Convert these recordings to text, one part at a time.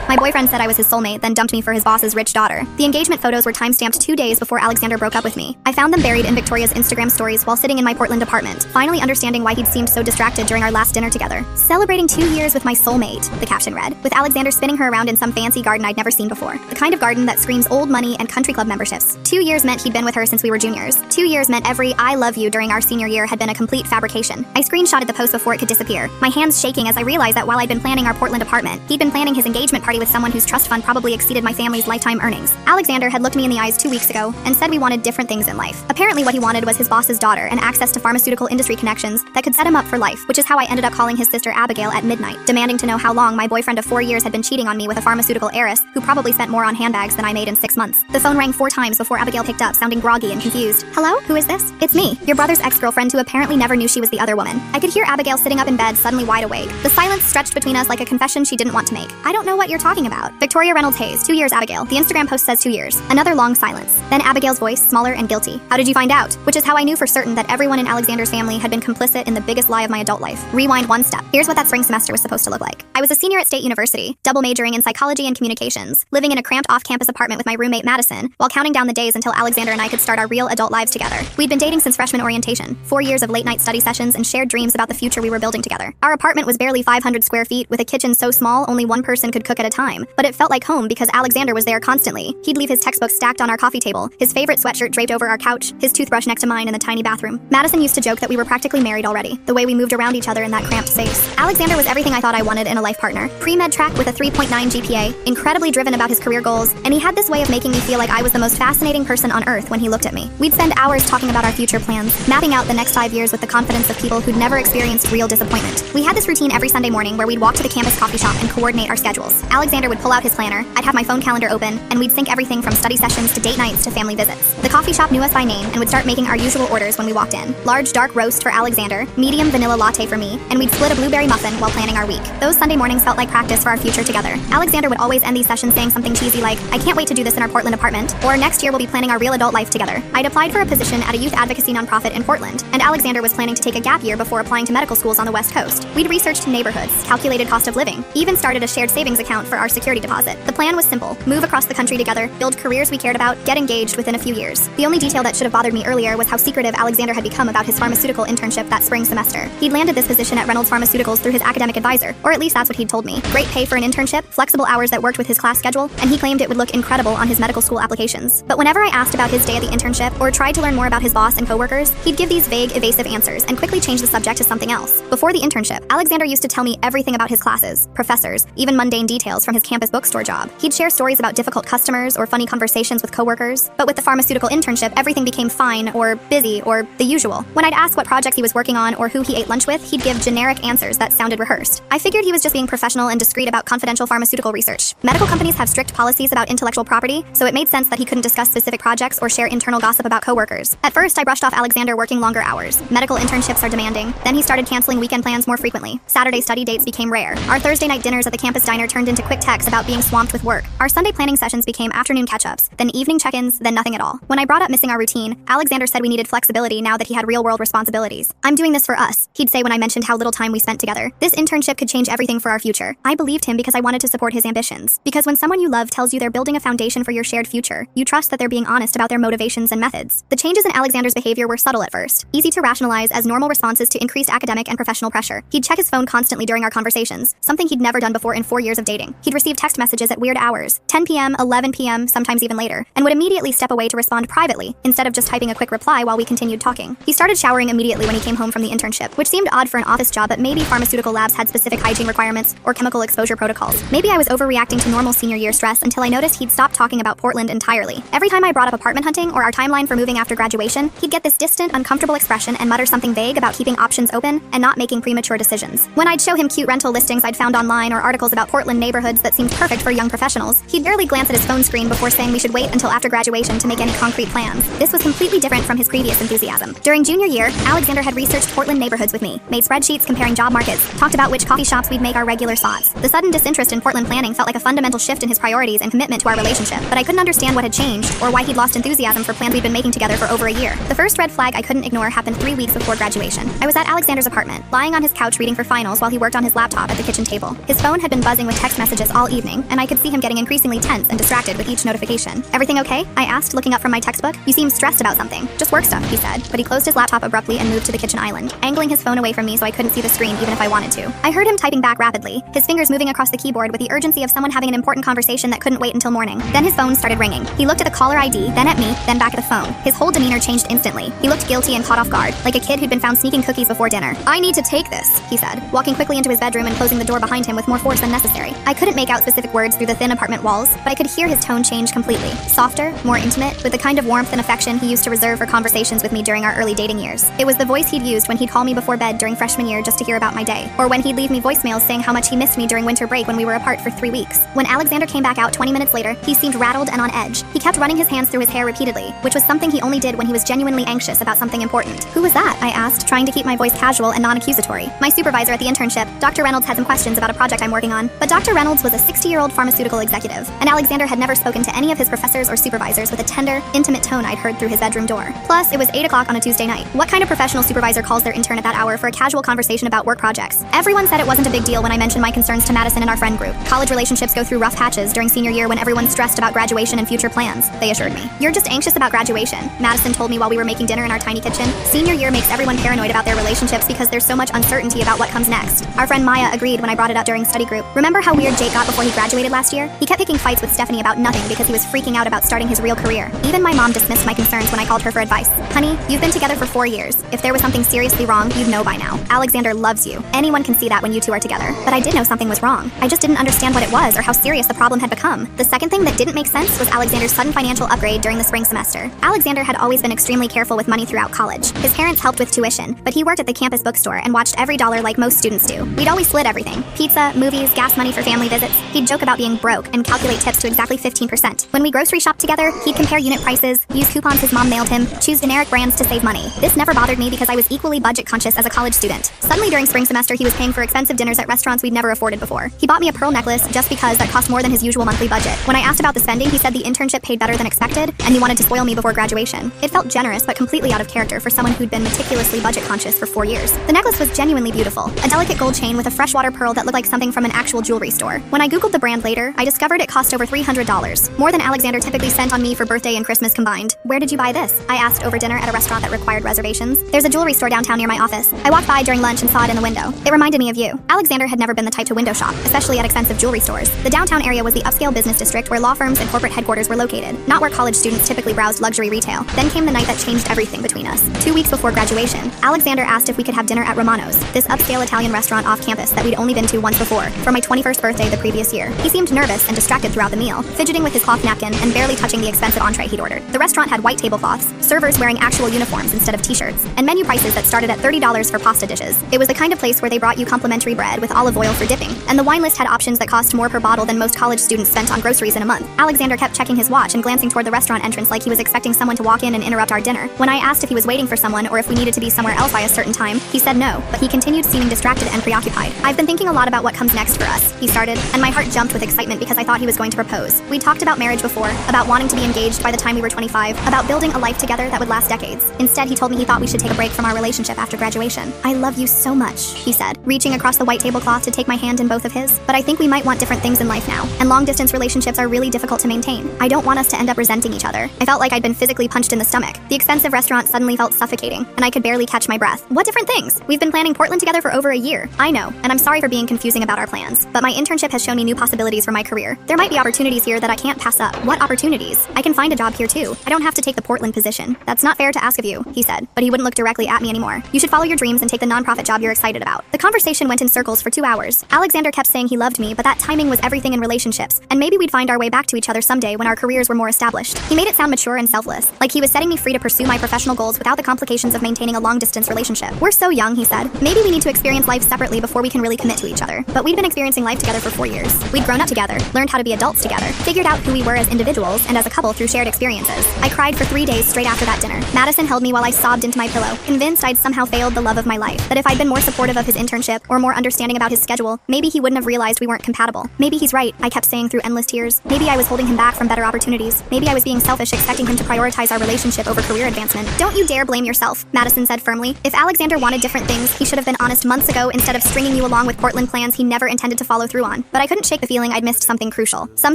My boyfriend said I was his soulmate, then dumped me for his boss's rich daughter. The engagement photos were timestamped 2 days before Alexander broke up with me. I found them buried in Victoria's Instagram stories while sitting in my Portland apartment, finally understanding why he'd seemed so distracted during our last dinner together. Celebrating 2 years with my soulmate, the caption read, with Alexander spinning her around in some fancy garden I'd never seen before. The kind of garden that screams old money and country club memberships. 2 years meant he'd been with her since we were juniors. 2 years meant every I love you during our senior year had been a complete fabrication. I screenshotted the post before it could disappear, my hands shaking as I realized that while I'd been planning our Portland apartment, he'd been planning his engagement party with someone whose trust fund probably exceeded my family's lifetime earnings. Alexander had looked me in the eyes 2 weeks ago and said we wanted different things in life. Apparently what he wanted was his boss's daughter and access to pharmaceutical industry connections that could set him up for life, which is how I ended up calling his sister Abigail at midnight, demanding to know how long my boyfriend of 4 years had been cheating on me with a pharmaceutical heiress who probably spent more on handbags than I made in 6 months. The phone rang 4 times before Abigail picked up, sounding groggy and confused. Hello? Who is this? It's me, your brother's ex-girlfriend who apparently never knew she was the other woman. I could hear Abigail sitting up in bed, suddenly wide awake. The silence stretched between us like a confession she didn't want to make. I don't know what you're talking about. Victoria Reynolds Hayes, 2 years Abigail. The Instagram post says 2 years. Another long silence. Then Abigail's voice, smaller and guilty. How did you find out? Which is how I knew for certain that everyone in Alexander's family had been complicit in the biggest lie of my adult life. Rewind 1 step. Here's what that spring semester was supposed to look like. I was a senior at State University, double majoring in psychology and communications, living in a cramped off-campus apartment with my roommate Madison, while counting down the days until Alexander and I could start our real adult lives together. We'd been dating since freshman orientation, 4 years of late-night study sessions and shared dreams about the future we were building together. Our apartment was barely 500 square feet with a kitchen so small only one person could cook at a time, but it felt like home because Alexander was there constantly. He'd leave his textbooks stacked on our coffee table, his favorite sweatshirt draped over our couch, his toothbrush next to mine in the tiny bathroom. Madison used to joke that we were practically married already, the way we moved around each other in that cramped space. Alexander was everything I thought I wanted in a life partner. Pre-med track with a 3.9 GPA, incredibly driven about his career goals, and he had this way of making me feel like I was the most fascinating person on earth when he looked at me. We'd spend hours talking about our future plans, mapping out the next 5 years with the confidence of people who'd never experienced real disappointment. We had this routine every Sunday morning where we'd walk to the campus coffee shop and coordinate our schedules. Alexander would pull out his planner, I'd have my phone calendar open, and we'd sync everything from study sessions to date nights to family visits. The coffee shop knew us by name and would start making our usual orders when we walked in. Large dark roast for Alexander, medium vanilla latte for me, and we'd split a blueberry muffin while planning our week. Those Sunday mornings felt like practice for our future together. Alexander would always end these sessions saying something cheesy like, I can't wait to do this in our Portland apartment, or next year we'll be planning our real adult life together. I'd applied for a position at a youth advocacy nonprofit in Portland, and Alexander was planning to take a gap year before applying to medical schools on the West Coast. We'd researched neighborhoods, calculated cost of living, even started a shared savings account for our security deposit. The plan was simple: move across the country together, build careers we cared about, get engaged within a few years. The only detail that should have bothered me earlier was how secretive Alexander had become about his pharmaceutical internship that spring semester. He'd landed this position at Reynolds Pharmaceuticals through his academic advisor, or at least that's what he'd told me. Great pay for an internship, flexible hours that worked with his class schedule, and he claimed it would look incredible on his medical school applications. But whenever I asked about his day at the internship or tried to learn more about his boss and coworkers, he'd give these vague, evasive answers and quickly change the subject to something else. Before the internship, Alexander used to tell me everything about his classes, professors, even mundane details from his campus bookstore job. He'd share stories about difficult customers or funny conversations with coworkers, but with the pharmaceutical internship, everything became fine or busy or the usual. When I'd ask what projects he was working on or who he ate lunch with, he'd give generic answers that sounded rehearsed. I figured he was just being professional and discreet about confidential pharmaceutical research. Medical companies have strict policies about intellectual property, so it made sense that he couldn't discuss specific projects or share internal gossip about coworkers. At first, I brushed off Alexander working longer hours. Medical internships are demanding. Then he started canceling weekend plans more frequently. Saturday study dates became rare. Our Thursday night dinners at the campus diner turned into quick texts about being swamped with work. Our Sunday planning sessions became afternoon catch-ups, then evening check-ins, then nothing at all. When I brought up missing our routine, Alexander said we needed flexibility now that he had real-world responsibilities. I'm doing this for us, he'd say when I mentioned how little time we spent together. This internship could change everything for our future. I believed him because I wanted to support his ambitions. Because when someone you love tells you they're building a foundation for your shared future, you trust that they're being honest about their motivations and methods. The changes in Alexander's behavior were subtle at first, easy to rationalize as normal responses to increased academic and professional pressure. He'd check his phone constantly during our conversations, something he'd never done before in 4 years of dating. He'd receive text messages at weird hours, 10 p.m., 11 p.m., sometimes even later, and would immediately step away to respond privately, instead of just typing a quick reply while we continued talking. He started showering immediately when he came home from the internship, which seemed odd for an office job, but maybe pharmaceutical labs had specific hygiene requirements or chemical exposure protocols. Maybe I was overreacting to normal senior year stress until I noticed he'd stopped talking about Portland entirely. Every time I brought up apartment hunting or our timeline for moving after graduation, he'd get this distant, uncomfortable expression and mutter something vague about keeping options open and not making premature decisions. When I'd show him cute rental listings I'd found online or articles about Portland neighborhoods that seemed perfect for young professionals, he'd barely glance at his phone screen before saying we should wait until after graduation to make any concrete plans. This was completely different from his previous enthusiasm. During junior year, Alexander had researched Portland neighborhoods with me, made spreadsheets comparing job markets, talked about which coffee shops we'd make our regular spots. The sudden disinterest in Portland planning felt like a fundamental shift in his priorities and commitment to our relationship, but I couldn't understand what had changed or why he'd lost enthusiasm for plans we'd been making together for over a year. The first red flag I couldn't ignore happened 3 weeks before graduation. I was at Alexander's apartment, lying on his couch reading for finals while he worked on his laptop at the kitchen table. His phone had been buzzing with text messages messages all evening, and I could see him getting increasingly tense and distracted with each notification. Everything okay? I asked, looking up from my textbook. You seem stressed about something. Just work stuff, he said, but he closed his laptop abruptly and moved to the kitchen island, angling his phone away from me so I couldn't see the screen even if I wanted to. I heard him typing back rapidly, his fingers moving across the keyboard with the urgency of someone having an important conversation that couldn't wait until morning. Then his phone started ringing. He looked at the caller ID, then at me, then back at the phone. His whole demeanor changed instantly. He looked guilty and caught off guard, like a kid who'd been found sneaking cookies before dinner. I need to take this, he said, walking quickly into his bedroom and closing the door behind him with more force than necessary. I couldn't make out specific words through the thin apartment walls, but I could hear his tone change completely. Softer, more intimate, with the kind of warmth and affection he used to reserve for conversations with me during our early dating years. It was the voice he'd used when he'd call me before bed during freshman year just to hear about my day, or when he'd leave me voicemails saying how much he missed me during winter break when we were apart for 3 weeks. When Alexander came back out 20 minutes later, he seemed rattled and on edge. He kept running his hands through his hair repeatedly, which was something he only did when he was genuinely anxious about something important. Who was that? I asked, trying to keep my voice casual and non-accusatory. My supervisor at the internship, Dr. Reynolds, had some questions about a project I'm working on, but Dr. Reynolds was a 60-year-old pharmaceutical executive, and Alexander had never spoken to any of his professors or supervisors with a tender, intimate tone I'd heard through his bedroom door. Plus, it was 8 o'clock on a Tuesday night. What kind of professional supervisor calls their intern at that hour for a casual conversation about work projects? Everyone said it wasn't a big deal when I mentioned my concerns to Madison and our friend group. College relationships go through rough patches during senior year when everyone's stressed about graduation and future plans, they assured me. You're just anxious about graduation, Madison told me while we were making dinner in our tiny kitchen. Senior year makes everyone paranoid about their relationships because there's so much uncertainty about what comes next. Our friend Maya agreed when I brought it up during study group. Remember how weird Jake got before he graduated last year? He kept picking fights with Stephanie about nothing because he was freaking out about starting his real career. Even my mom dismissed my concerns when I called her for advice. Honey, you've been together for 4 years. If there was something seriously wrong, you'd know by now. Alexander loves you. Anyone can see that when you two are together. But I did know something was wrong. I just didn't understand what it was or how serious the problem had become. The second thing that didn't make sense was Alexander's sudden financial upgrade during the spring semester. Alexander had always been extremely careful with money throughout college. His parents helped with tuition, but he worked at the campus bookstore and watched every dollar like most students do. We'd always split everything. Pizza, movies, gas money for family visits. He'd joke about being broke and calculate tips to exactly 15%. When we grocery shopped together, he'd compare unit prices, use coupons his mom mailed him, choose generic brands to save money. This never bothered me because I was equally budget conscious as a college student. Suddenly during spring semester, he was paying for expensive dinners at restaurants we'd never afforded before. He bought me a pearl necklace just because that cost more than his usual monthly budget. When I asked about the spending, he said the internship paid better than expected, and he wanted to spoil me before graduation. It felt generous, but completely out of character for someone who'd been meticulously budget conscious for 4 years. The necklace was genuinely beautiful, a delicate gold chain with a freshwater pearl that looked like something from an actual jewelry store. When I googled the brand later, I discovered it cost over $300, more than Alexander typically spent on me for birthday and Christmas combined. Where did you buy this? I asked over dinner at a restaurant that required reservations. There's a jewelry store downtown near my office. I walked by during lunch and saw it in the window. It reminded me of you. Alexander had never been the type to window shop, especially at expensive jewelry stores. The downtown area was the upscale business district where law firms and corporate headquarters were located, not where college students typically browsed luxury retail. Then came the night that changed everything between us. 2 weeks before graduation, Alexander asked if we could have dinner at Romano's, this upscale Italian restaurant off campus that we'd only been to once before, for my 21st birthday the previous year. He seemed nervous and distracted throughout the meal, fidgeting with his cloth napkin and barely touching the expensive entree he'd ordered. The restaurant had white tablecloths, servers wearing actual uniforms instead of t-shirts, and menu prices that started at $30 for pasta dishes. It was the kind of place where they brought you complimentary bread with olive oil for dipping, and the wine list had options that cost more per bottle than most college students spent on groceries in a month. Alexander kept checking his watch and glancing toward the restaurant entrance like he was expecting someone to walk in and interrupt our dinner. When I asked if he was waiting for someone or if we needed to be somewhere else by a certain time, he said no, but he continued seeming distracted and preoccupied. I've been thinking a lot about what comes next for us, he started, and my heart jumped with excitement because I thought he was going to propose. We talked about marriage before, about wanting to be engaged by the time we were 25, about building a life together that would last decades. Instead, he told me he thought we should take a break from our relationship after graduation. I love you so much, he said, reaching across the white tablecloth to take my hand in both of his, but I think we might want different things in life now, and long-distance relationships are really difficult to maintain. I don't want us to end up resenting each other. I felt like I'd been physically punched in the stomach. The expensive restaurant suddenly felt suffocating, and I could barely catch my breath. What different things? We've been planning Portland together for over a year. I know, and I'm sorry for being confusing about our plans, but my internship has shown me new possibilities for my career. There might be opportunities here that I can't pass up. What opportunities? I can find a job here too. I don't have to take the Portland position. That's not fair to ask of you, he said, but he wouldn't look directly at me anymore. You should follow your dreams and take the nonprofit job you're excited about. The conversation went in circles for 2 hours. Alexander kept saying he loved me, but that timing was everything in relationships, and maybe we'd find our way back to each other someday when our careers were more established. He made it sound mature and selfless, like he was setting me free to pursue my professional goals without the complications of maintaining a long-distance relationship. We're so young, he said. Maybe we need to experience life separately before we can really commit to each other. But we'd been experiencing life together for 4 years. We'd grown up together, learned how to be adults together, figured out who we were as individuals and as a couple through shared experiences. I cried for 3 days straight after that dinner. Madison held me while I sobbed into my pillow, convinced I'd somehow failed the love of my life. That if I'd been more supportive of his internship or more understanding about his schedule, maybe he wouldn't have realized we weren't compatible. Maybe he's right, I kept saying through endless tears. Maybe I was holding him back from better opportunities. Maybe I was being selfish, expecting him to prioritize our relationship over career advancement. Don't you dare blame yourself, Madison said firmly. If Alexander wanted different things, he should have been honest months ago instead of stringing you along with Portland plans he never intended to follow through on. but I couldn't shake the feeling I'd missed something crucial. Some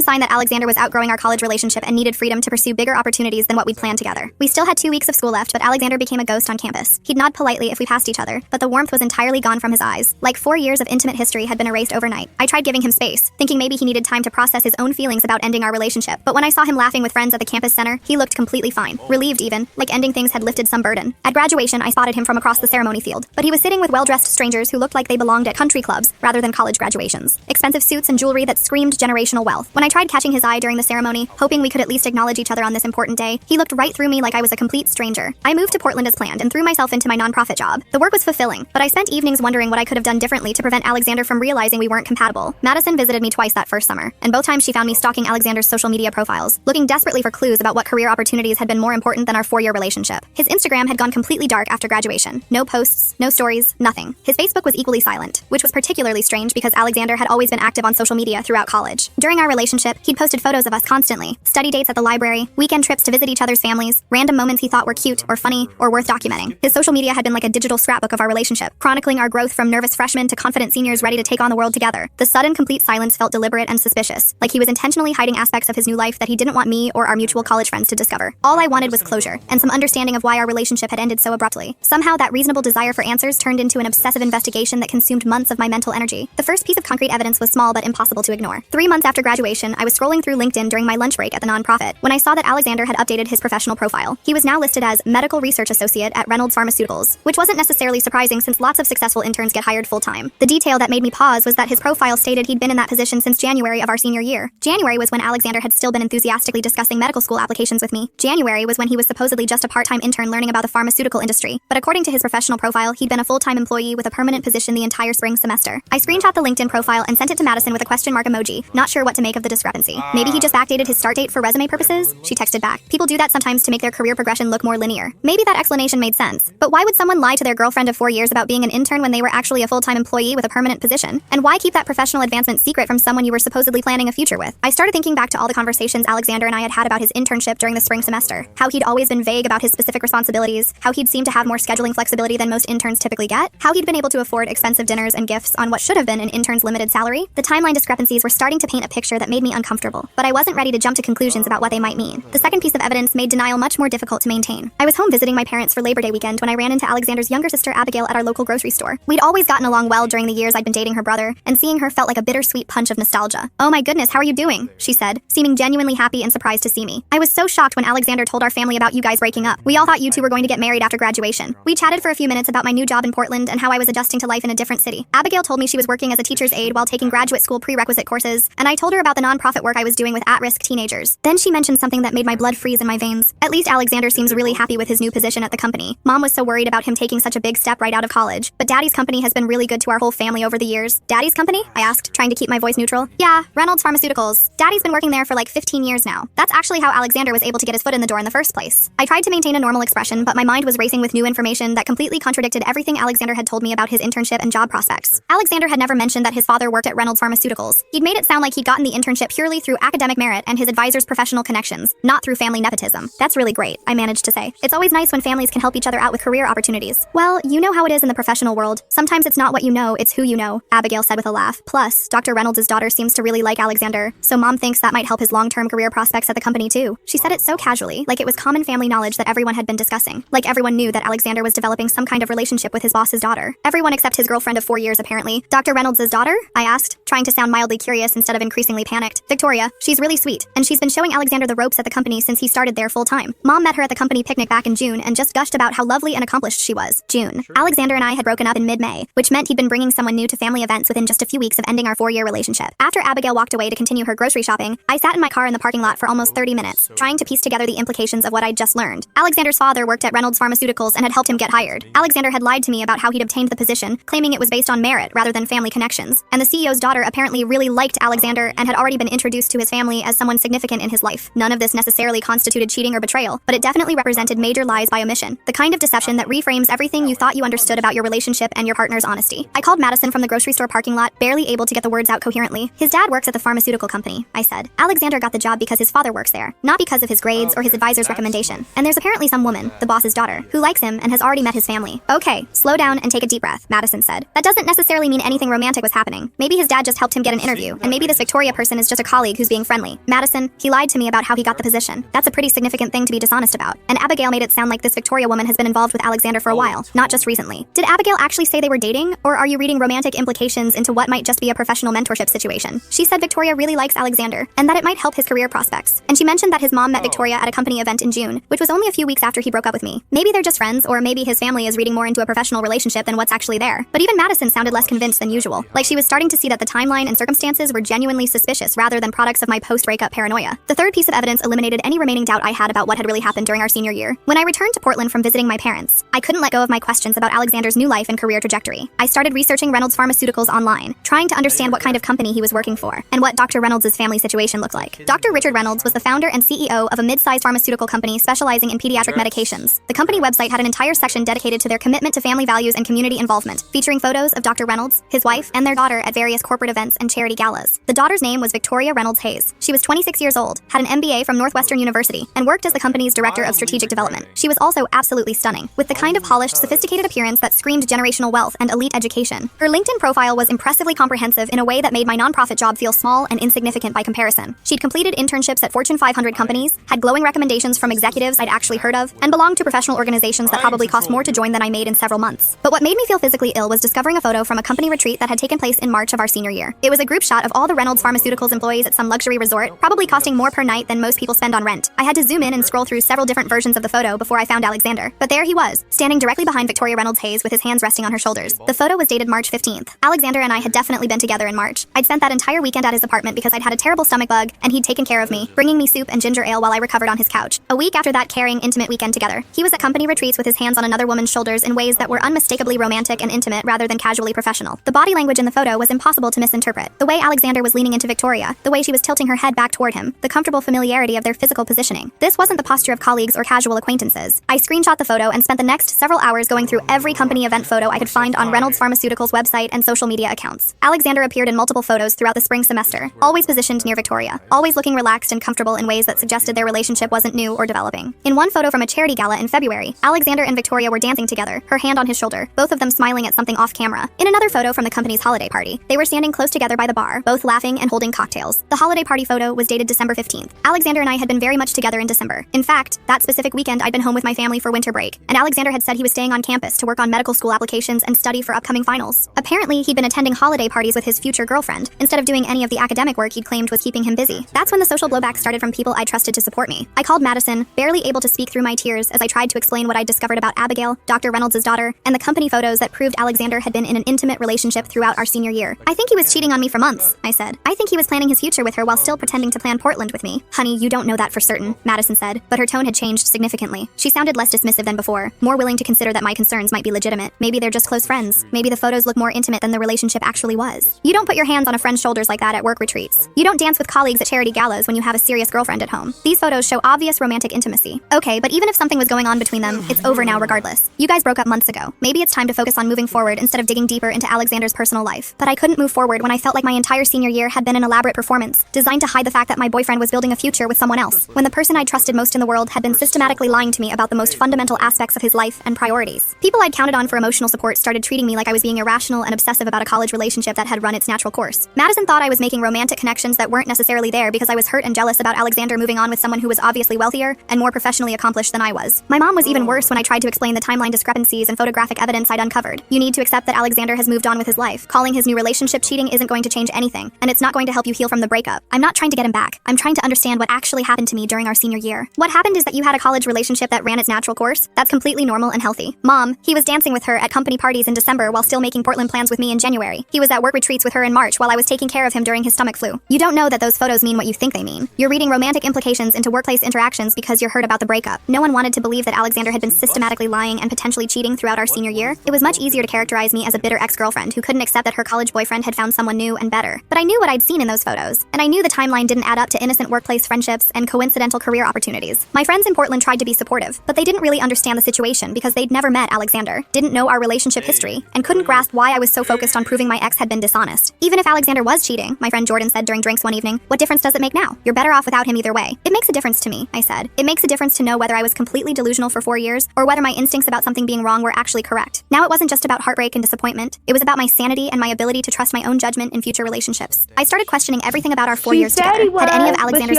sign that Alexander was outgrowing our college relationship and needed freedom to pursue bigger opportunities than what we'd planned together. We still had 2 weeks of school left, but Alexander became a ghost on campus. He'd nod politely if we passed each other, but the warmth was entirely gone from his eyes. Like 4 years of intimate history had been erased overnight. I tried giving him space, thinking maybe he needed time to process his own feelings about ending our relationship, but when I saw him laughing with friends at the campus center, he looked completely fine. Relieved even, like ending things had lifted some burden. At graduation, I spotted him from across the ceremony field, but he was sitting with well-dressed strangers who looked like they belonged at country clubs rather than college graduations. Expensive suits and jewelry that screamed generational wealth. When I tried catching his eye during the ceremony, hoping we could at least acknowledge each other on this important day, he looked right through me like I was a complete stranger. I moved to Portland as planned and threw myself into my nonprofit job. The work was fulfilling, but I spent evenings wondering what I could have done differently to prevent Alexander from realizing we weren't compatible. Madison visited me twice that first summer, and both times she found me stalking Alexander's social media profiles, looking desperately for clues about what career opportunities had been more important than our 4-year relationship. His Instagram had gone completely dark after graduation. No posts, no stories, nothing. His Facebook was equally silent, which was particularly strange because Alexander had always been active on social media throughout college. During our relationship, he'd posted photos of us constantly, study dates at the library, weekend trips to visit each other's families, random moments he thought were cute or funny or worth documenting. His social media had been like a digital scrapbook of our relationship, chronicling our growth from nervous freshmen to confident seniors ready to take on the world together. The sudden complete silence felt deliberate and suspicious, like he was intentionally hiding aspects of his new life that he didn't want me or our mutual college friends to discover. All I wanted was closure, and some understanding of why our relationship had ended so abruptly. Somehow that reasonable desire for answers turned into an obsessive investigation that consumed months of my mental energy. The first piece of concrete evidence was small but impossible to ignore. 3 months after graduation, I was scrolling through LinkedIn during my lunch break at the nonprofit when I saw that Alexander had updated his professional profile. He was now listed as Medical Research Associate at Reynolds Pharmaceuticals, which wasn't necessarily surprising since lots of successful interns get hired full-time. The detail that made me pause was that his profile stated he'd been in that position since January of our senior year. January was when Alexander had still been enthusiastically discussing medical school applications with me. January was when he was supposedly just a part-time intern learning about the pharmaceutical industry, but according to his professional profile, he'd been a full-time employee with a permanent position the entire spring semester. I screenshot the LinkedIn profile and sent it to Madison with a question mark emoji, not sure what to make of the discrepancy. Maybe he just backdated his start date for resume purposes? She texted back. People do that sometimes to make their career progression look more linear. Maybe that explanation made sense. But why would someone lie to their girlfriend of 4 years about being an intern when they were actually a full-time employee with a permanent position? And why keep that professional advancement secret from someone you were supposedly planning a future with? I started thinking back to all the conversations Alexander and I had had about his internship during the spring semester, how he'd always been vague about his specific responsibilities, how he'd seemed to have more scheduling flexibility than most interns typically get, how he'd been able to afford expensive dinners and gifts on what should have been an intern's limited salary. The timeline discrepancies were starting to paint a picture that made me uncomfortable, but I wasn't ready to jump to conclusions about what they might mean. The second piece of evidence made denial much more difficult to maintain. I was home visiting my parents for Labor Day weekend when I ran into Alexander's younger sister Abigail at our local grocery store. We'd always gotten along well during the years I'd been dating her brother, and seeing her felt like a bittersweet punch of nostalgia. "Oh my goodness, how are you doing?" she said, seeming genuinely happy and surprised to see me. "I was so shocked when Alexander told our family about you guys breaking up. We all thought you two were going to get married after graduation." We chatted for a few minutes about my new job in Portland and how I was adjusting to life in a different city. Abigail told me she was working as a teacher's aide while taking graduate school prerequisite courses, and I told her about the nonprofit work I was doing with at-risk teenagers. Then she mentioned something that made my blood freeze in my veins. "At least Alexander seems really happy with his new position at the company. Mom was so worried about him taking such a big step right out of college, but Daddy's company has been really good to our whole family over the years." "Daddy's company?" I asked, trying to keep my voice neutral. "Yeah, Reynolds Pharmaceuticals. Daddy's been working there for like 15 years now. That's actually how Alexander was able to get his foot in the door in the first place." I tried to maintain a normal expression, but my mind was racing with new information that completely contradicted everything Alexander had told me about his internship and job prospects. Alexander had never mentioned that his father worked at Reynolds Pharmaceuticals. He'd made it sound like he'd gotten the internship purely through academic merit and his advisor's professional connections, not through family nepotism. "That's really great," I managed to say. "It's always nice when families can help each other out with career opportunities." "Well, you know how it is in the professional world. Sometimes it's not what you know, it's who you know," Abigail said with a laugh. "Plus, Dr. Reynolds' daughter seems to really like Alexander, so Mom thinks that might help his long-term career prospects at the company too." She said it so casually, like it was common family knowledge that everyone had been discussing. Like everyone knew that Alexander was developing some kind of relationship with his boss's daughter. Everyone except his girlfriend of 4 years, apparently. "Dr. Reynolds' daughter?" I asked, trying to sound mildly curious instead of increasingly panicked. "Victoria. She's really sweet, and she's been showing Alexander the ropes at the company since he started there full-time. Mom met her at the company picnic back in June and just gushed about how lovely and accomplished she was." June. Alexander and I had broken up in mid-May, which meant he'd been bringing someone new to family events within just a few weeks of ending our 4-year relationship. After Abigail walked away to continue her grocery shopping, I sat in my car in the parking lot for almost 30 minutes, trying to piece together the implications of what I'd just learned. Alexander's father worked at Reynolds Pharmaceuticals and had helped him get hired. Alexander had lied to me about how he'd obtained the position, claiming it was based on merit rather than family connections. And the CEO's daughter apparently really liked Alexander and had already been introduced to his family as someone significant in his life. None of this necessarily constituted cheating or betrayal, but it definitely represented major lies by omission, the kind of deception that reframes everything you thought you understood about your relationship and your partner's honesty. I called Madison from the grocery store parking lot, barely able to get the words out coherently. "His dad works at the pharmaceutical company," I said. "Alexander got the job because his father works there, not because of his grades or his advisor's recommendation. And there's apparently some woman, the boss's daughter, who likes him and has already met his family." "Okay, slow down and take a deep breath," Madison said. "That doesn't necessarily mean anything romantic was happening. Maybe his dad had just helped him get an interview, and maybe this Victoria person is just a colleague who's being friendly. Madison, he lied to me about how he got the position. That's a pretty significant thing to be dishonest about. And Abigail made it sound like this Victoria woman has been involved with Alexander for a while, not just recently. Did Abigail actually say they were dating, or are you reading romantic implications into what might just be a professional mentorship situation? She said Victoria really likes Alexander, and that it might help his career prospects. And she mentioned that his mom met Victoria at a company event in June, which was only a few weeks after he broke up with me. Maybe they're just friends, or maybe his family is reading more into a professional relationship than what's actually there. But even Madison sounded less convinced than usual, like she was starting to see that the timeline and circumstances were genuinely suspicious rather than products of my post-breakup paranoia. The third piece of evidence eliminated any remaining doubt I had about what had really happened during our senior year. When I returned to Portland from visiting my parents, I couldn't let go of my questions about Alexander's new life and career trajectory. I started researching Reynolds Pharmaceuticals online, trying to understand what kind of company he was working for, and what Dr. Reynolds' family situation looked like. Dr. Richard Reynolds was the founder and CEO of a mid-sized pharmaceutical company specializing in pediatric medications. The company website had an entire section dedicated to their commitment to family values and community involvement, featuring photos of Dr. Reynolds, his wife, and their daughter at various corporate events and charity galas. The daughter's name was Victoria Reynolds Hayes. She was 26 years old, had an MBA from Northwestern University, and worked as the company's director of strategic development. She was also absolutely stunning, with the kind of polished, sophisticated appearance that screamed generational wealth and elite education. Her LinkedIn profile was impressively comprehensive in a way that made my nonprofit job feel small and insignificant by comparison. She'd completed internships at Fortune 500 companies, had glowing recommendations from executives I'd actually heard of, and belonged to professional organizations that probably cost more to join than I made in several months. But what made me feel physically ill was discovering a photo from a company retreat that had taken place in March of our senior year. It was a group shot of all the Reynolds Pharmaceuticals employees at some luxury resort, probably costing more per night than most people spend on rent. I had to zoom in and scroll through several different versions of the photo before I found Alexander. But there he was, standing directly behind Victoria Reynolds Hayes with his hands resting on her shoulders. The photo was dated March 15th. Alexander and I had definitely been together in March. I'd spent that entire weekend at his apartment because I'd had a terrible stomach bug, and he'd taken care of me, bringing me soup and ginger ale while I recovered on his couch. A week after that caring, intimate weekend together, he was at company retreats with his hands on another woman's shoulders in ways that were unmistakably romantic and intimate rather than casually professional. The body language in the photo was impossible to misinterpret. The way Alexander was leaning into Victoria, the way she was tilting her head back toward him, the comfortable familiarity of their physical positioning. This wasn't the posture of colleagues or casual acquaintances. I screenshot the photo and spent the next several hours going through every company event photo I could find on Reynolds Pharmaceuticals website and social media accounts. Alexander appeared in multiple photos throughout the spring semester, always positioned near Victoria, always looking relaxed and comfortable in ways that suggested their relationship wasn't new or developing. In one photo from a charity gala in February, Alexander and Victoria were dancing together, her hand on his shoulder, both of them smiling at something off camera. In another photo from the company's holiday party, they were standing close together by the bar, both laughing and holding cocktails. The holiday party photo was dated December 15th. Alexander and I had been very much together in December. In fact, that specific weekend I'd been home with my family for winter break, and Alexander had said he was staying on campus to work on medical school applications and study for upcoming finals. Apparently, he'd been attending holiday parties with his future girlfriend, instead of doing any of the academic work he'd claimed was keeping him busy. That's when the social blowback started from people I trusted to support me. I called Madison, barely able to speak through my tears as I tried to explain what I'd discovered about Abigail, Dr. Reynolds' daughter, and the company photos that proved Alexander had been in an intimate relationship throughout our senior year. I think he was cheating on me for months, I said. I think he was planning his future with her while still pretending to plan Portland with me. Honey, you don't know that for certain, Madison said, but her tone had changed significantly. She sounded less dismissive than before, more willing to consider that my concerns might be legitimate. Maybe they're just close friends. Maybe the photos look more intimate than the relationship actually was. You don't put your hands on a friend's shoulders like that at work retreats. You don't dance with colleagues at charity galas when you have a serious girlfriend at home. These photos show obvious romantic intimacy. Okay, but even if something was going on between them, it's over now regardless. You guys broke up months ago. Maybe it's time to focus on moving forward instead of digging deeper into Alexander's personal life. But I couldn't move forward when I felt like my entire senior year had been an elaborate performance, designed to hide the fact that my boyfriend was building a future with someone else, when the person I trusted most in the world had been systematically lying to me about the most fundamental aspects of his life and priorities. People I'd counted on for emotional support started treating me like I was being irrational and obsessive about a college relationship that had run its natural course. Madison thought I was making romantic connections that weren't necessarily there because I was hurt and jealous about Alexander moving on with someone who was obviously wealthier and more professionally accomplished than I was. My mom was even worse when I tried to explain the timeline discrepancies and photographic evidence I'd uncovered. You need to accept that Alexander has moved on with his life. Calling his new relationship cheating isn't going to change anything, and it's not going to help you heal from the breakup. I'm not trying to get him back. I'm trying to understand what actually happened to me during our senior year. What happened is that you had a college relationship that ran its natural course. That's completely normal and healthy. Mom, he was dancing with her at company parties in December while still making Portland plans with me in January. He was at work retreats with her in March while I was taking care of him during his stomach flu. You don't know that those photos mean what you think they mean. You're reading romantic implications into workplace interactions because you're hurt about the breakup. No one wanted to believe that Alexander had been systematically lying and potentially cheating throughout our senior year. It was much easier to characterize me as a bitter ex-girlfriend who couldn't accept that her college boyfriend had found someone new and better. But I knew what I'd seen in those photos, and I knew the timeline didn't add up to innocent workplace friendships and coincidental career opportunities. My friends in Portland tried to be supportive, but they didn't really understand the situation because they'd never met Alexander, didn't know our relationship history, and couldn't grasp why I was so focused on proving my ex had been dishonest. Even if Alexander was cheating, my friend Jordan said during drinks one evening, what difference does it make now? You're better off without him either way. It makes a difference to me, I said. It makes a difference to know whether I was completely delusional for 4 years or whether my instincts about something being wrong were actually correct. Now it wasn't just about heartbreak and disappointment. It was about my sanity and my ability to trust my own own judgment in future relationships. I started questioning everything about our 4 years together. Had any of Alexander's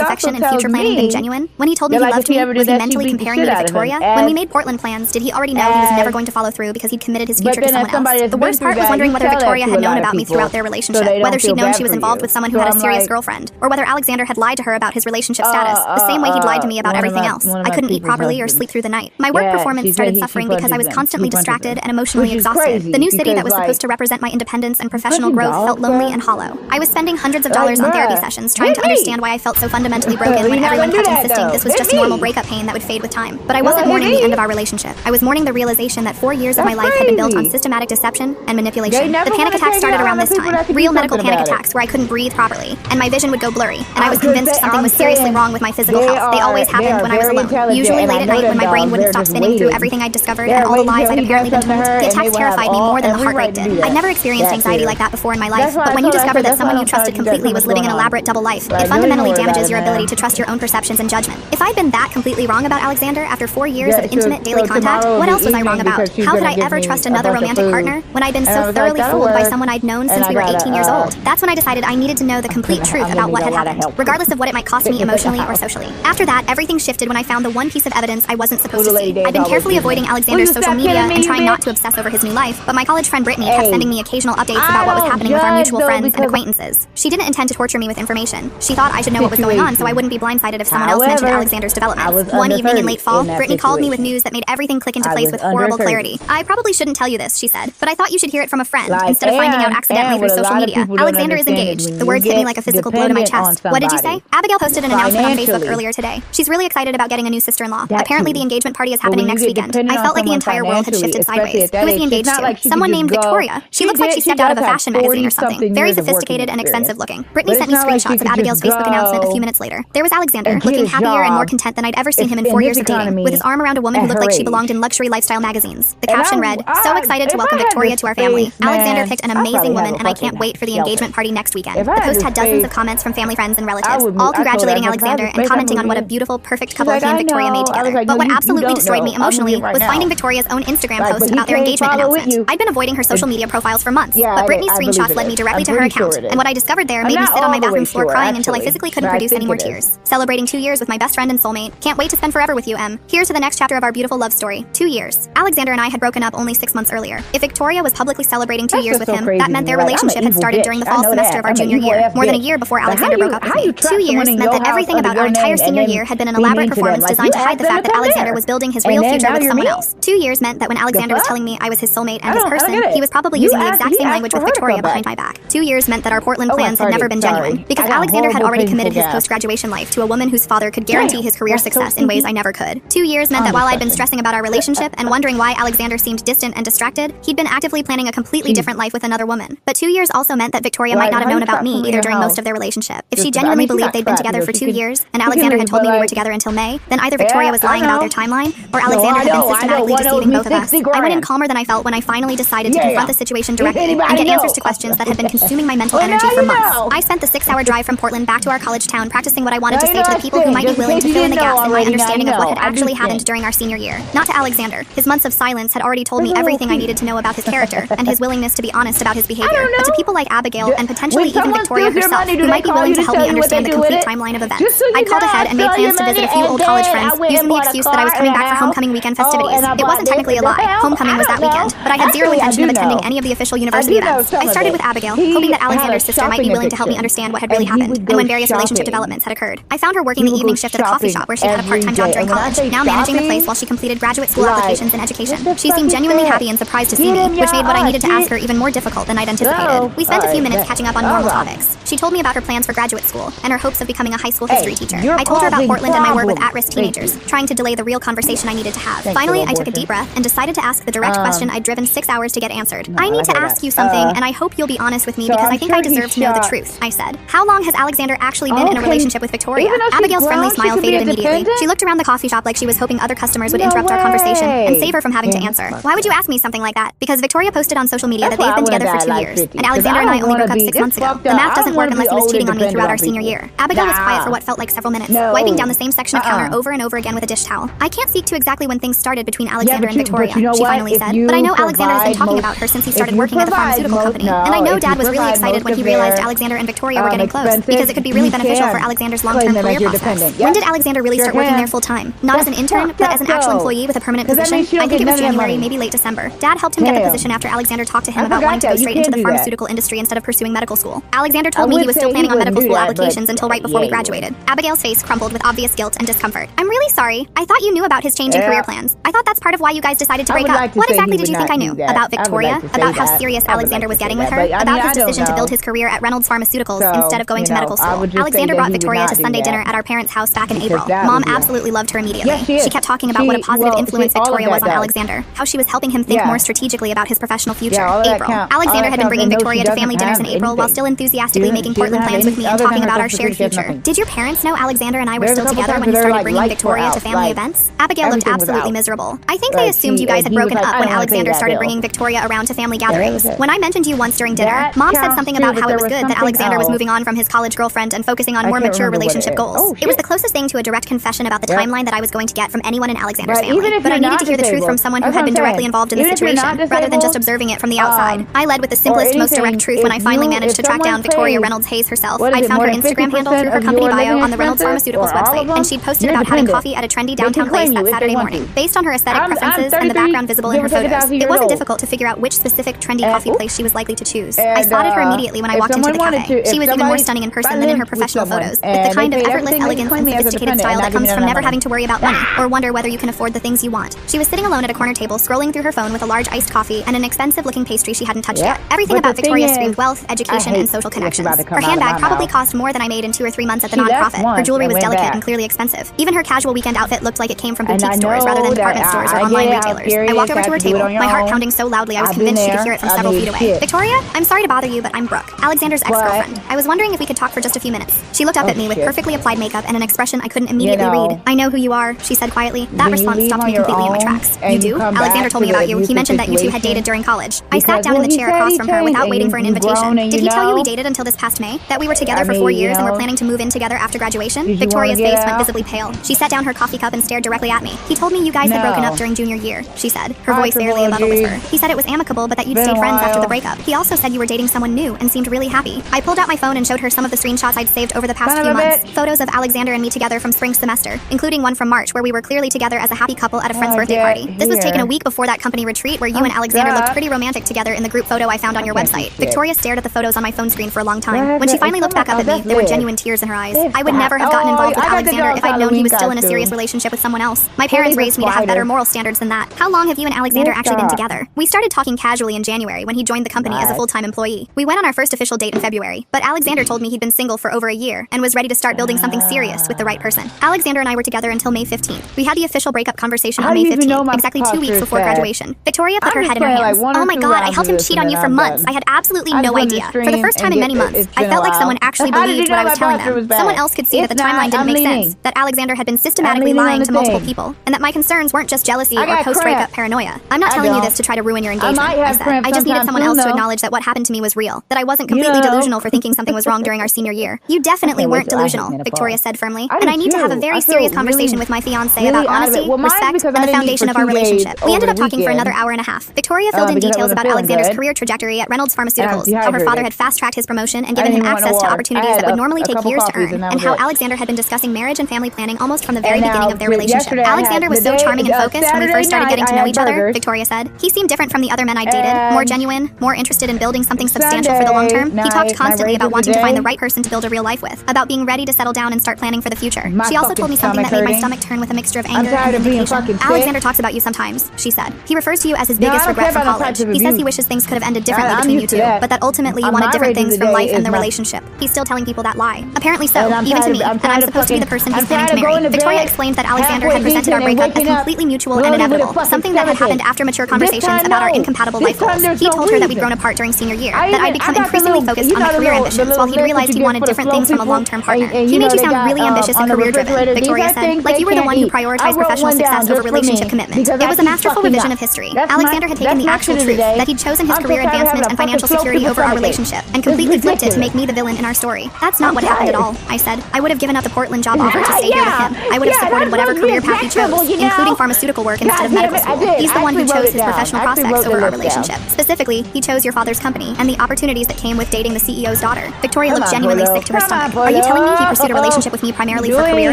affection and future planning been genuine? When he told me he loved me, was he mentally comparing me to Victoria? When we made Portland plans, did he already know he was never going to follow through because he'd committed his future to someone else? The worst part was wondering whether Victoria had known about me throughout their relationship, whether she'd known she was involved with someone who had a serious girlfriend, or whether Alexander had lied to her about his relationship status, the same way he'd lied to me about everything else. I couldn't eat properly or sleep through the night. My work performance started suffering because I was constantly distracted and emotionally exhausted. The new city that was supposed to represent my independence and professional growth felt lonely and hollow. I was spending hundreds of dollars on therapy sessions trying to understand why I felt so fundamentally broken when everyone kept insisting this was just normal breakup pain that would fade with time. But I wasn't mourning the end of our relationship. I was mourning the realization that 4 years of my life had been built on systematic deception and manipulation. The panic attacks started around this time. Real medical panic attacks where I couldn't breathe properly, and my vision would go blurry, and I was convinced something was seriously wrong with my physical health. They always happened when I was alone, usually late at night when my brain wouldn't stop spinning through everything I'd discovered and all the lies I'd apparently been told. The attacks terrified me more than the heartbreak did. I'd never experienced anxiety like that before in my life, but when you discover that someone you trusted completely was living an elaborate double life, it fundamentally damages your ability to trust your own perceptions and judgment. If I'd been that completely wrong about Alexander after 4 years of intimate daily contact, what else was I wrong about? How could I ever trust another romantic partner when I'd been so thoroughly fooled by someone I'd known since we were 18 years old? That's when I decided I needed to know the complete truth about what had happened, regardless of what it might cost me emotionally or socially. After that, everything shifted when I found the one piece of evidence I wasn't supposed to see. I'd been carefully avoiding Alexander's social media and trying not to obsess over his new life, but my college friend Brittany kept sending me occasional updates about what was happening with our mutual friends and acquaintances. She didn't intend to torture me with information. She thought I should know what was going on so I wouldn't be blindsided if someone else mentioned Alexander's developments. One evening in late fall, Brittany called me with news that made everything click into place with horrible clarity. I probably shouldn't tell you this, she said, but I thought you should hear it from a friend instead of finding out accidentally through social media. Alexander is engaged. The words hit me like a physical blow to my chest. What did you say? Abigail posted an announcement on Facebook earlier today. She's really excited about getting a new sister-in-law. Apparently the engagement party is happening next weekend. I felt like the entire world had shifted sideways. Who is he engaged to? Someone named Victoria. She looks like she stepped out of a fashion magazine or something. Very sophisticated and expensive looking. Brittany sent me screenshots of Abigail's Facebook announcement a few minutes later. There was Alexander, looking happier and more content than I'd ever seen him in 4 years of dating, with his arm around a woman who looked like she belonged in luxury lifestyle magazines. The caption read, "So excited to welcome Victoria to our family. Alexander picked an amazing woman and I can't wait for the engagement party next weekend." The post had dozens of comments from family, friends, and relatives, all congratulating Alexander and commenting on what a beautiful, perfect couple he and Victoria made together. But what absolutely destroyed me emotionally was finding Victoria's own Instagram post about their engagement announcement. I'd been avoiding her social media profiles for months, but Brittany's screenshots led me directly to her account, and what I discovered there made me sit on my bathroom floor crying until I physically couldn't produce any more tears. Celebrating 2 years with my best friend and soulmate. Can't wait to spend forever with you, Em. Here's to the next chapter of our beautiful love story. 2 years. Alexander and I had broken up only 6 months earlier. If Victoria was publicly celebrating 2 years with him, that meant their relationship had started during the fall semester of our junior year, more than a year before Alexander broke up with me. 2 years meant that everything about our entire senior year had been an elaborate performance designed to hide the fact that Alexander was building his real future with someone else. 2 years meant that when Alexander was telling me I was his soulmate and his person, he was probably using the exact same language with Victoria behind my back. 2 years meant that our Portland plans had never been genuine, because Alexander had already committed his post-graduation life to a woman whose father could guarantee his career success in ways I never could. 2 years meant that while I'd been stressing about our relationship and wondering why Alexander seemed distant and distracted, he'd been actively planning a completely different life with another woman. But 2 years also meant that Victoria might not have known about me either during most of their relationship. If she genuinely believed they'd been together for 2 years, and Alexander had told me we were together until May, then either Victoria was lying about their timeline, or Alexander had been systematically deceiving both of us. I went in calmer than I felt when I finally decided to confront the situation directly and get answers to questions that had been consuming my mental energy for months. I spent the 6-hour drive from Portland back to our college town practicing what I wanted to say to the people who might be willing to fill in the gaps in my understanding of what had actually happened during our senior year. Not to Alexander. His months of silence had already told me everything I needed to know about his character and his willingness to be honest about his behavior. But to people like Abigail and potentially even Victoria herself, who might be willing to help me understand the complete timeline of events, I'd called ahead and made plans to visit a few old college friends, using the excuse that I was coming back for homecoming weekend festivities. It wasn't technically a lie. Homecoming was that weekend, but I had zero intention of attending any of the official university events. I started with Abigail, hoping that Alexander's sister might be willing to help me understand what had really happened and when various relationship developments had occurred. I found her working the evening shift at a coffee shop where she had a part-time job during college, now managing the place while she completed graduate school applications in education. She seemed genuinely happy and surprised to see me, which made what I needed to ask her even more difficult than I'd anticipated. We spent a few minutes catching up on normal topics. She told me about her plans for graduate school and her hopes of becoming a high school history teacher. I told her about Portland and my work with at-risk teenagers, trying to delay the real conversation I needed to have. Finally, I took a deep breath and decided to ask the direct question I'd driven 6 hours to get answered. I need to ask you something, and I hope you'll be honest with me because I think I deserve to know the truth, I said. How long has Alexander actually been in a relationship with Victoria? Abigail's friendly smile faded immediately. She looked around the coffee shop like she was hoping other customers would interrupt our conversation and save her from having to answer. Why would you ask me something like that? Because Victoria posted on social media that they've been together for 2 years, and Alexander and I only broke up 6 months ago. The math doesn't work unless he was cheating on me throughout our senior year. Abigail was quiet for what felt like several minutes, wiping down the same section of counter over and over again with a dish towel. I can't speak to exactly when things started between Alexander and Victoria, she finally said, but I know Alexander has been talking about her since he started working at the pharmaceutical company, and I know Dad was really excited when he realized Alexander and Victoria were getting close, because it could be really beneficial for Alexander's long-term career prospects. When did Alexander really start working there full-time? Not as an intern, but as an actual employee with a permanent position? I think it was January, maybe late December. Dad helped him get the position after Alexander talked to him about wanting to go straight into the pharmaceutical industry instead of pursuing medical school. Alexander told me he was still planning on medical school applications until right before we graduated. Abigail's face crumpled with obvious guilt and discomfort. I'm really sorry. I thought you knew about his change in career plans. I thought that's part of why you guys decided to break up. What exactly did you think I knew? About Victoria? About how serious Alexander was getting with her? About his decision to build his career at Reynolds Pharmaceuticals instead of going to medical school? Alexander brought Victoria to Sunday dinner at our parents' house back in April. Mom absolutely loved her immediately. She kept talking about what a positive influence Victoria was on Alexander, how she was helping him think more strategically about his professional future. April. Alexander had been bringing Victoria to family dinners in April while still enthusiastically making Portland plans with me and talking about our shared future. Did your parents know Alexander and I were still together when he started bringing Victoria to family events? Abigail looked absolutely miserable. I think they assumed you guys had broken up when Alexander started bringing Victoria around to family gatherings. When I mentioned you once during dinner, Mom said something about how it was good that Alexander was moving on from his college girlfriend and focusing on more mature relationship goals. It was the closest thing to a direct confession about the timeline that I was going to get from anyone in Alexander's family. But I needed to hear the truth from someone who had been directly involved in the situation, rather than just observing it from the outside. I led with the simplest, most direct truth when I finally managed to track down Victoria Reynolds Hayes herself. I'd found her Instagram handle through her company bio on the Reynolds Pharmaceuticals website, and she'd posted about having coffee at a trendy downtown place that Saturday morning. Based on her aesthetic preferences and the background visible in her photos, it wasn't difficult to figure out which specific trendy coffee place she was likely to choose. I spotted her immediately when I walked into the cafe. She was even more stunning in person than in her professional photos, with the kind of effortless elegance and sophisticated style that comes from never having to worry about money or wonder whether you can afford the things you want. She was sitting alone at a corner table, scrolling through her phone with a large iced coffee and an expensive-looking pastry she hadn't touched yet. Everything about Victoria screamed wealth, education, and social connections. Her handbag probably cost more than I made in 2 or 3 months at the nonprofit. Her jewelry was delicate and clearly expensive. Even her casual weekend outfit looked like it came from boutique stores rather than department stores or online retailers. I walked over to her table, my heart pounding so loudly I was convinced she could hear it from several feet away. Victoria, I'm sorry to bother you, but I'm Brooke, Alexander's ex-girlfriend. I was wondering if we could talk for just a few minutes. She looked up at me with perfectly applied makeup and an expression I couldn't immediately read. I know who you are, she said quietly. That response stopped me completely in my tracks. You do? Alexander told me about you. He mentioned that you two had dated during college. I sat down in the chair across from her without waiting for an invitation. Did he tell you we dated until this past May? That we were together for 4 years and were planning to move in together after graduation? Victoria's face went visibly pale. She set down her coffee cup and stared directly at me. He told me you guys had broken up during junior year, she said, her voice barely above a whisper. He said it was amicable but that you'd stayed friends after the breakup. He also said you were dating someone new and seemed really happy. I pulled out my phone and showed her some of the screenshots I'd saved over the past few months. Photos of Alexander and me together from spring semester, including one from March where we were clearly together as a happy couple at a friend's birthday party. This was taken a week before that company retreat where you and Alexander looked pretty romantic together in the group photo I found on your website. Victoria stared at the photos on my phone screen for a long time. When she finally looked back up at me, there were genuine tears in her eyes. I would never have gotten involved with Alexander if I'd known he was still in a serious relationship with someone else. My parents raised me to have better moral standards than that. How long have you and Alexander actually been together? We started talking casually in January when he joined the company as a full-time employee. We went on our first official date in February, but Alexander told me he'd been single for over a year and was ready to start building something serious with the right person. Alexander and I were together until May 15th. We had the official breakup conversation on May 15th, exactly 2 weeks before graduation. Victoria put her head in her hands. Oh my god, I helped him cheat on you for months. I had absolutely no idea. For the first time in many months, I felt like someone actually believed what I was telling them. Someone else could see that the timeline didn't make sense, that Alexander had been systematically lying to multiple people, and that my concerns weren't just jealousy or post-breakup paranoia. I'm not telling you this to try to ruin your engagement, I said. I just needed someone else to acknowledge that what happened to me was real, that I wasn't completely delusional for thinking something was wrong during our senior year. You definitely weren't delusional, Victoria said firmly, and I need to have a very serious conversation with my fiancé about honesty, respect, and the foundation of our relationship. We ended up talking for another hour and a half. Victoria filled in details about Alexander's career trajectory at Reynolds Pharmaceuticals, how her father had fast-tracked his promotion and given him access to opportunities that would normally take years to earn, and how Alexander had been discussing marriage and family planning almost from the very beginning of their relationship. Alexander was so charming and focused when we first started getting to know each other, Victoria said. He seemed different from the other men I dated, more genuine, more interested in building something substantial for the long term. He talked constantly about wanting to find the right person to build a real life with, about being ready to settle down and start planning for the future. She also told me something that made my stomach turn with a mixture of anger and vindication. Alexander talks about you sometimes, she said. He refers to you as his biggest regret from college. He says he wishes things could have ended differently between you two, but that ultimately you wanted different things from life and the relationship. He's still telling people that lie. Apparently so, even to me, and I'm supposed to be the person he's planning to marry. Victoria explained that Alexander had presented our breakup as completely mutual and inevitable, something that had happened after mature conversations about our incompatible life goals. He told her that we'd grown apart during senior year, that I'd become increasingly focused on my career ambitions while he'd realized he wanted different things from a long-term partner. He made you sound really ambitious and career-driven, Victoria said, like you were the one who prioritized professional success over relationship commitment. It was a masterful revision of history. Alexander had taken the actual truth, that he'd chosen his career advancement and financial security over our relationship, and completely flipped it to make me the villain in our story. That's not what happened at all, I said. I would have given up the Portland job offer to stay here with him. I would have supported whatever career path he chose, including pharmaceutical work instead of medical school. He's the one who chose his professional prospects over our relationship. Specifically, he chose your father's company. company and the opportunities that came with dating the CEO's daughter. Victoria looked genuinely sick to her stomach. Are you telling me he pursued a relationship with me primarily for career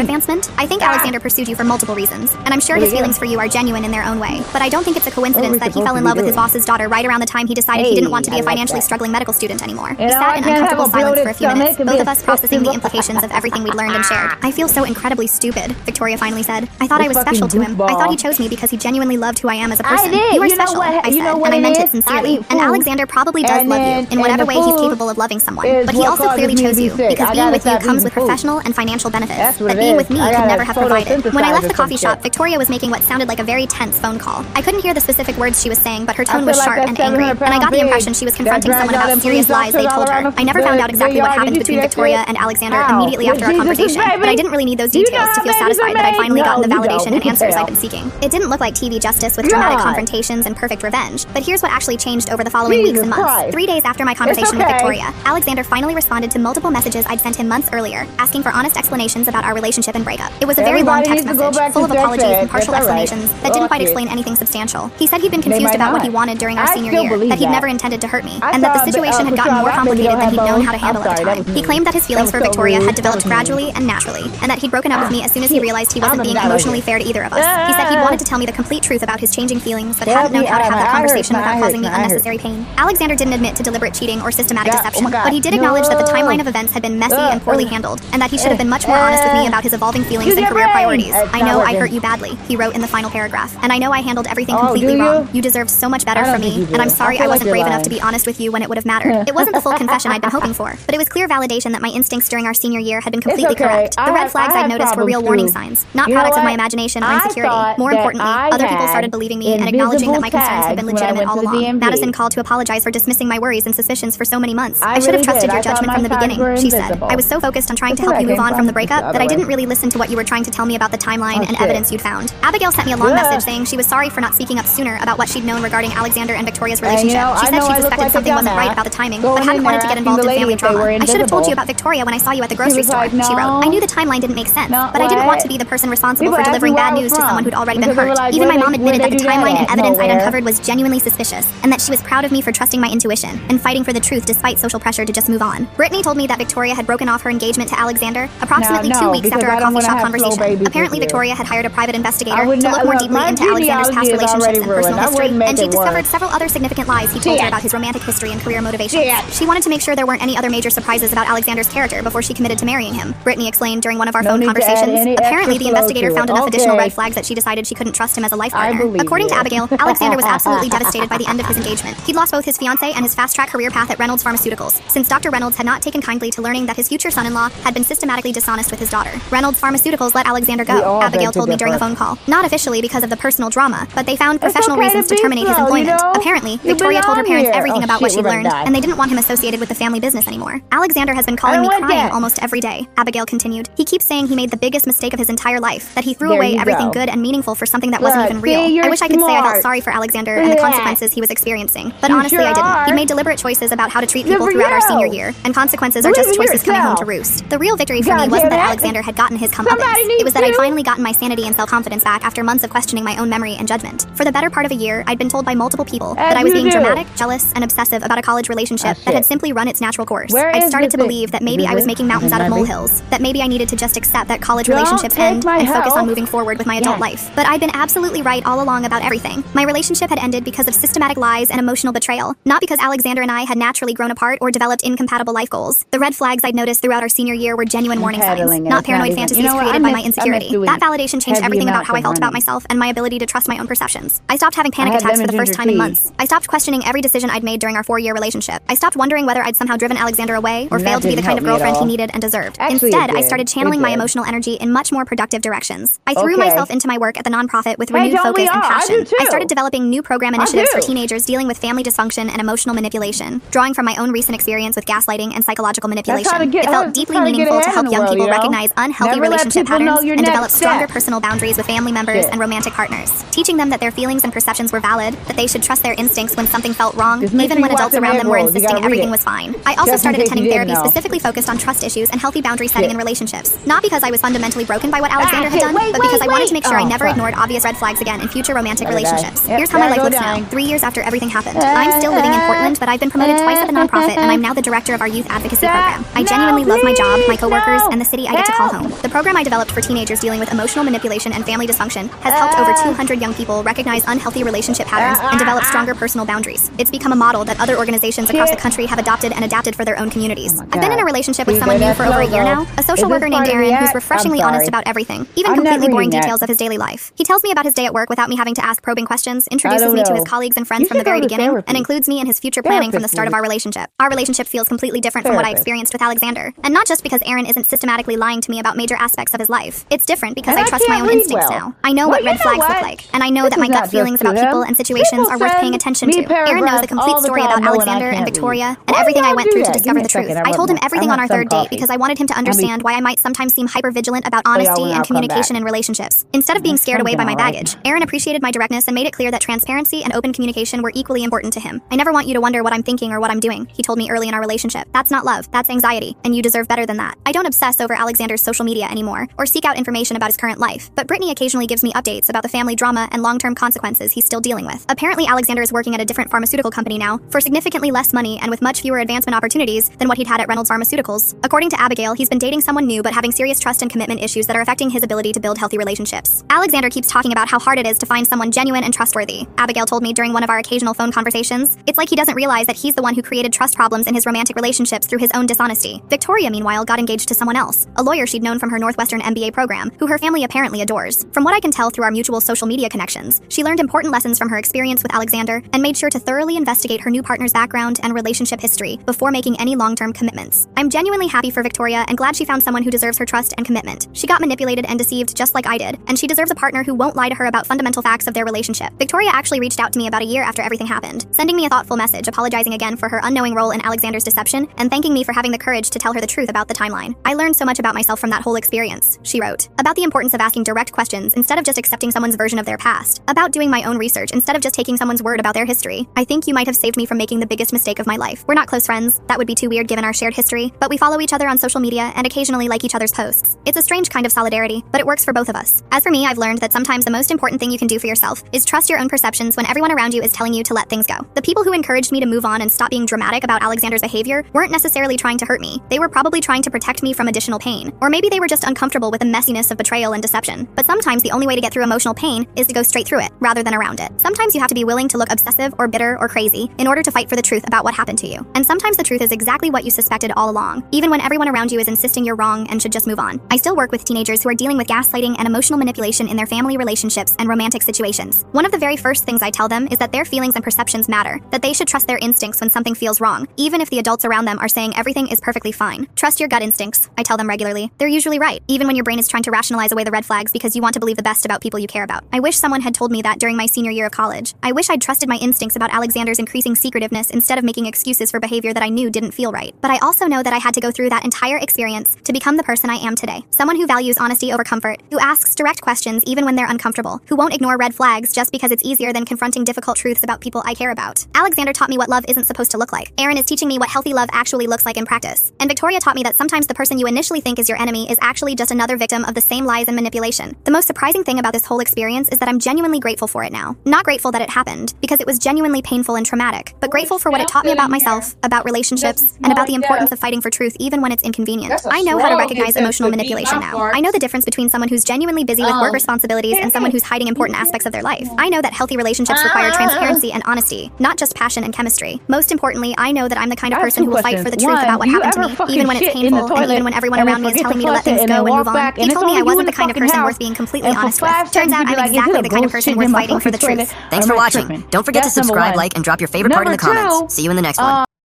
advancement? I think Alexander pursued you for multiple reasons, and I'm sure his feelings for you are genuine in their own way. But I don't think it's a coincidence that he fell in love with his boss's daughter right around the time he decided he didn't want to be a financially struggling medical student anymore. We sat in uncomfortable silence for a few minutes, both of us processing the implications of everything we'd learned and shared. I feel so incredibly stupid, Victoria finally said. I thought I was special to him. I thought he chose me because he genuinely loved who I am as a person. You are special, I said, and I meant it sincerely. And Alexander probably does love you in whatever way he's capable of loving someone. But he also clearly chose you because being with you comes with professional and financial benefits that being with me could never have provided. When I left the coffee shop, Victoria was making what sounded like a very tense phone call. I couldn't hear the specific words she was saying, but her tone was sharp and angry, and I got the impression she was confronting someone about serious lies they told her. I never found out exactly what happened between Victoria and Alexander immediately after our conversation, but I didn't really need those details to feel satisfied that I'd finally gotten the validation and answers I'd been seeking. It didn't look like TV justice with dramatic confrontations and perfect revenge, but here's what actually changed over the following weeks and months. 3 days after my conversation with Victoria, Alexander finally responded to multiple messages I'd sent him months earlier, asking for honest explanations about our relationship and breakup. It was a very long text message, full of apologies and partial explanations that didn't quite explain anything substantial. He said he'd been confused about what he wanted during our senior year, that he'd never intended to hurt me, and that the situation had gotten more complicated than he'd known how to handle at the time. He claimed that his feelings for Victoria had developed gradually and naturally, and that he'd broken up with me as soon as he realized he wasn't being emotionally fair to either of us. He said he'd wanted to tell me the complete truth about his changing feelings, but hadn't known how to have that conversation without causing me unnecessary pain. Alexander didn't admit to deliberate cheating or systematic deception, but he did acknowledge that the timeline of events had been messy and poorly handled, and that he should have been much more honest with me about his evolving feelings and career priorities. I know I hurt you badly, he wrote in the final paragraph, and I know I handled everything completely wrong. You deserved so much better from me, and I'm sorry I wasn't brave enough to be honest with you when it would have mattered. It wasn't the full confession I'd been hoping for, but it was clear validation that my instincts during our senior year had been completely correct. The red flags I'd noticed were real warning signs, not products of my imagination or insecurity. More importantly, other people started believing me and acknowledging that my concerns had been legitimate all along. Madison called to apologize for dismissing my worries and suspicions for so many months. I should have trusted your judgment from the beginning, she said. I was so focused on trying to help you move on from the breakup that I didn't really listen to what you were trying to tell me about the timeline and evidence you'd found. Abigail sent me a long message saying she was sorry for not speaking up sooner about what she'd known regarding Alexander and Victoria's relationship. She said she suspected something wasn't right about the timing, but hadn't wanted to get involved in family drama. I should have told you about Victoria when I saw you at the grocery store, she wrote. I knew the timeline didn't make sense, but I didn't want to be the person responsible for delivering bad news to someone who'd already been hurt. Even my mom admitted that the timeline and evidence I'd uncovered was genuinely suspicious, and that she was proud of me for trusting my intuition and fighting for the truth despite social pressure to just move on. Brittany told me that Victoria had broken off her engagement to Alexander approximately 2 weeks after our coffee shop conversation. Apparently, Victoria had hired a private investigator to look more deeply into Alexander's past relationships and personal history, and she discovered several other significant lies he told her about his romantic history and career motivations. She wanted to make sure there weren't any other major surprises about Alexander's character before she committed to marrying him, Brittany explained during one of our phone conversations. Apparently, the investigator found enough additional red flags that she decided she couldn't trust him as a life partner. According to Abigail, Alexander was absolutely devastated by the end of his engagement. He'd lost both his fiancée and his fast-track career path at Reynolds Pharmaceuticals, since Dr. Reynolds had not taken kindly to learning that his future son-in-law had been systematically dishonest with his daughter. Reynolds Pharmaceuticals let Alexander go, Abigail told me during a phone call. Not officially because of the personal drama, but they found professional reasons to terminate his employment. Apparently, Victoria told her parents everything about what she'd learned, and they didn't want him associated with the family business anymore. Alexander has been calling me crying almost every day, Abigail continued. He keeps saying he made the biggest mistake of his entire life, that he threw away everything good and meaningful for something that wasn't even real. I wish I could say I felt sorry for Alexander and the consequences he was experiencing, but honestly I didn't. He made deliberate choices about how to treat people throughout our senior year, and consequences are just choices coming home to roost. The real victory for me wasn't that Alexander had gotten his comeuppance. It was that I'd finally gotten my sanity and self-confidence back after months of questioning my own memory and judgment. For the better part of a year, I'd been told by multiple people that I was being dramatic, jealous, and obsessive about a college relationship that had simply run its natural course. I'd started to believe that maybe I was making mountains out of molehills, that maybe I needed to just accept that college relationships end and focus on moving forward with my adult life. But I'd been absolutely right all along about everything. My relationship had ended because of systematic lies and emotional betrayal, not because Alexander and I had naturally grown apart or developed incompatible life goals. The red flags I'd noticed throughout our senior year were genuine warning signs, not paranoid fantasies created by my insecurity. That validation changed everything about how I felt about myself and my ability to trust my own perceptions. I stopped having panic attacks for the first time in months. I stopped questioning every decision I'd made during our 4-year relationship. I stopped wondering whether I'd somehow driven Alexander away or failed to be the kind of girlfriend he needed and deserved. Instead, I started channeling my emotional energy in much more productive directions. I threw myself into my work at the nonprofit with renewed focus and passion. I started developing new program initiatives for teenagers dealing with family dysfunction and emotional manipulation, drawing from my own recent experience with gaslighting and psychological manipulation. It felt deeply meaningful to help young people recognize unhealthy relationship patterns and develop stronger personal boundaries with family members and romantic partners, teaching them that their feelings and perceptions were valid, that they should trust their instincts when something felt wrong, even when adults around them were insisting everything was fine. I also started attending therapy specifically focused on trust issues and healthy boundary setting in relationships, not because I was fundamentally broken by what Alexander had done, but because I wanted to make sure I never ignored obvious red flags again in future romantic relationships. Here's how my life looks now, 3 years after everything happened. I'm still living in Portland, but I've been promoted twice at the nonprofit, and I'm now the director of our youth advocacy program. I genuinely love my job, my coworkers, and the city I get to call home. The program I developed for teenagers dealing with emotional manipulation and family dysfunction has helped over 200 young people recognize unhealthy relationship patterns and develop stronger personal boundaries. It's become a model that other organizations across the country have adopted and adapted for their own communities. I've been in a relationship with someone new for over a year now, a social worker named Aaron who's refreshingly honest about everything, even completely boring details of his daily life. He tells me about his day at work without me having to ask probing questions, introduces me to his colleagues and friends from the very beginning, and includes me in his future planning from the start of our relationship. Our relationship feels completely different from what I experienced with Alexander. And not just because Aaron isn't systematically lying to me about major aspects of his life. It's different because I trust my own instincts now. I know what red flags look like, and I know that my gut feelings about people and situations are worth paying attention to. Aaron knows the complete story about Alexander and Victoria and everything I went through to discover the truth. I told him everything on our third date because I wanted him to understand why I might sometimes seem hyper-vigilant about honesty and communication in relationships. Instead of being scared away by my baggage, Aaron appreciated my directness and made it clear that transparency and open communication were equally important to him. I never want you to wonder what I'm thinking or what I'm doing, he told me early in our relationship. That's not love, that's anxiety, and you deserve better than that. I don't obsess over Alexander's social media anymore, or seek out information about his current life, but Brittany occasionally gives me updates about the family drama and long-term consequences he's still dealing with. Apparently Alexander is working at a different pharmaceutical company now, for significantly less money and with much fewer advancement opportunities than what he'd had at Reynolds Pharmaceuticals. According to Abigail, he's been dating someone new but having serious trust and commitment issues that are affecting his ability to build healthy relationships. Alexander keeps talking about how hard it is to find someone genuine and trustworthy. Abigail told me during one of our occasional phone conversations, it's like he doesn't realize that he's the one who created trust problems in his romantic relationships through his own dishonesty. Victoria, meanwhile, got engaged to someone else, a lawyer she'd known from her Northwestern MBA program, who her family apparently adores. From what I can tell through our mutual social media connections, she learned important lessons from her experience with Alexander and made sure to thoroughly investigate her new partner's background and relationship history before making any long-term commitments. I'm genuinely happy for Victoria and glad she found someone who deserves her trust and commitment. She got manipulated and deceived just like I did, and she deserves a partner who won't lie to her about fundamental facts of their relationship. Victoria actually reached out to me about a year after everything happened, sending me a thoughtful message apologizing again for her unknowing role in Alexander's deception and thanking me for having the courage to tell her the truth about the timeline. I learned so much about myself from that whole experience, she wrote. About the importance of asking direct questions instead of just accepting someone's version of their past. About doing my own research instead of just taking someone's word about their history. I think you might have saved me from making the biggest mistake of my life. We're not close friends, that would be too weird given our shared history, but we follow each other on social media and occasionally like each other's posts. It's a strange kind of solidarity, but it works for both of us. As for me, I've learned that sometimes the most important thing you can do for yourself is trust your own perceptions when everyone around you is telling you to let things go. The people who encouraged me to move on and stop being dramatic about Alexander's behavior weren't necessarily trying to hurt me. They were probably trying to protect me from additional pain. Or maybe they were just uncomfortable with the messiness of betrayal and deception. But sometimes the only way to get through emotional pain is to go straight through it, rather than around it. Sometimes you have to be willing to look obsessive or bitter or crazy in order to fight for the truth about what happened to you. And sometimes the truth is exactly what you suspected all along, even when everyone around you is insisting you're wrong and should just move on. I still work with teenagers who are dealing with gaslighting and emotional manipulation in their family relationships and romantic situations. One of the very first things I tell them is that their feelings and perceptions matter, that they should trust their instincts when something feels wrong, even if the adults around them are saying everything is perfectly fine. Trust your gut instincts, I tell them regularly. They're usually right, even when your brain is trying to rationalize away the red flags because you want to believe the best about people you care about. I wish someone had told me that during my senior year of college. I wish I'd trusted my instincts about Alexander's increasing secretiveness instead of making excuses for behavior that I knew didn't feel right. But I also know that I had to go through that entire experience to become the person I am today. Someone who values honesty over comfort, who asks direct questions even when they're uncomfortable, who won't ignore red flags just because it's easier than confronting difficult truths about people I care about. Alexander taught me what love isn't supposed to look like. Aaron is teaching me what healthy love actually looks like in practice. And Victoria taught me that sometimes the person you initially think is your enemy is actually just another victim of the same lies and manipulation. The most surprising thing about this whole experience is that I'm genuinely grateful for it now. Not grateful that it happened, because it was genuinely painful and traumatic, but grateful for what it taught me about myself, about relationships, and about the importance of fighting for truth even when it's inconvenient. I know how to recognize emotional manipulation now. I know the difference between someone who's genuinely busy with work responsibilities and someone who's hiding important aspects of their life. I know that healthy relationships require transparency and honesty, not just passion and chemistry. Most importantly, I know that I'm the kind of person who will fight for the truth about what happened to me, even when it's painful and even when everyone around me is telling me to let things go and move on. He told me I wasn't the kind of person worth being completely honest with. Turns out I'm exactly the kind of person worth fighting for the truth. Thanks for watching. Don't forget to subscribe, like, and drop your favorite part in the comments. See you in the next one.